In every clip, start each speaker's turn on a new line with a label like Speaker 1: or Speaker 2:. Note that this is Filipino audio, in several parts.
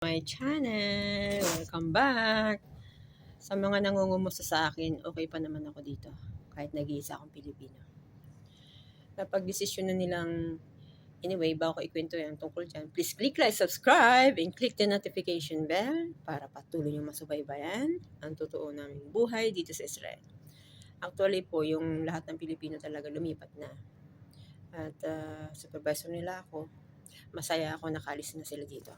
Speaker 1: My channel. Welcome back. Sa mga nangungumusta sa akin, okay pa naman ako dito. Kahit nag-iisa akong Pilipino. Napag-desisyon na nilang, anyway, bago ko ikwento yan tungkol dyan, please click like, subscribe, and click the notification bell para patuloy yung masubaybayan ang totoo naming buhay dito sa Israel. Actually po, yung lahat ng Pilipino talaga lumipat na. At supervisor nila ako, masaya ako nakalis na sila dito.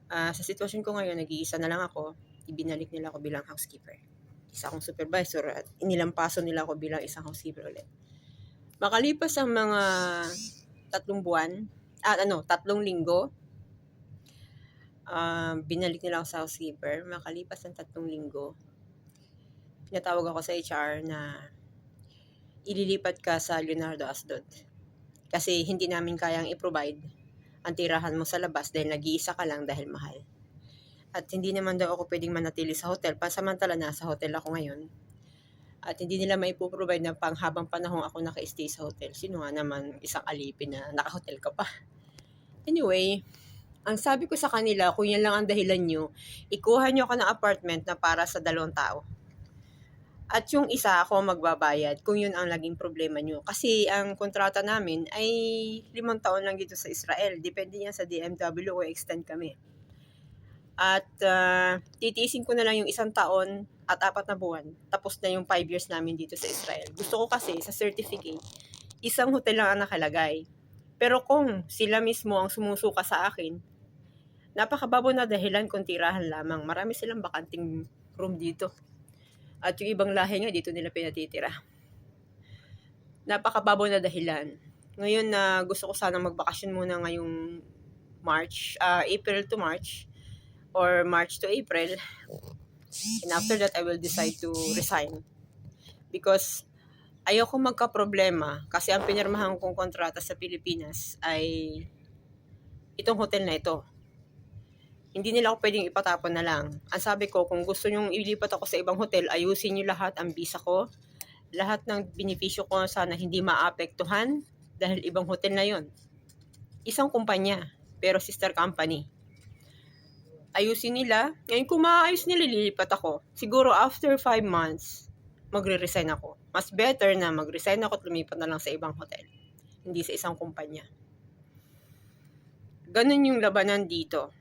Speaker 1: Sa sitwasyon ko ngayon, nag-iisa na lang ako, ibinalik nila ako bilang housekeeper. Isa akong supervisor at inilampaso nila ako bilang isang housekeeper ulit. Makalipas ang mga 3 buwan, 3 linggo, binalik nila ako sa housekeeper. Makalipas ang 3 linggo, pinatawag ako sa HR na ililipat ka sa Leonardo Asdod. Kasi hindi namin kayang i-provide ang tirahan mo sa labas dahil nag-iisa ka lang dahil mahal. At hindi naman daw ako pwedeng manatili sa hotel, pansamantala nasa hotel ako ngayon. At hindi nila maipoprovide na panghabang panahon ako naka-stay sa hotel. Sino nga naman isang alipin na naka-hotel ka pa. Anyway, ang sabi ko sa kanila, kung yan lang ang dahilan nyo, ikuha nyo ako ng apartment na para sa 2 tao. At yung isa ako magbabayad kung yun ang naging problema nyo. Kasi ang kontrata namin ay 5 taon lang dito sa Israel. Depende yan sa DMW o extend kami. At titiisin ko na lang yung 1 taon at 4 na buwan. Tapos na yung 5 years namin dito sa Israel. Gusto ko kasi sa certificate, isang hotel lang ang nakalagay. Pero kung sila mismo ang sumusuka sa akin, napakababo na dahilan kung tirahan lamang. Marami silang bakanting room dito. At yung ibang lahi nga, dito nila pinatitira. Napakababo na dahilan. Ngayon na gusto ko sanang magbakasyon muna ngayong April to March, or March to April. And after that, I will decide to resign. Because ayoko magka-problema kasi ang pinirmahan kong kontrata sa Pilipinas ay itong hotel na ito. Hindi nila ako pwedeng ipatapon na lang. Ang sabi ko, kung gusto nyong ilipat ako sa ibang hotel, ayusin nyo lahat ang visa ko. Lahat ng benepisyo ko sana hindi maapektuhan dahil ibang hotel na yon. Isang kumpanya, pero sister company. Ayusin nila. Ngayon kung maayos nila, lilipat ako. Siguro after 5 months, magre-resign ako. Mas better na mag-resign ako at lumipat na lang sa ibang hotel. Hindi sa isang kumpanya. Ganun yung labanan dito.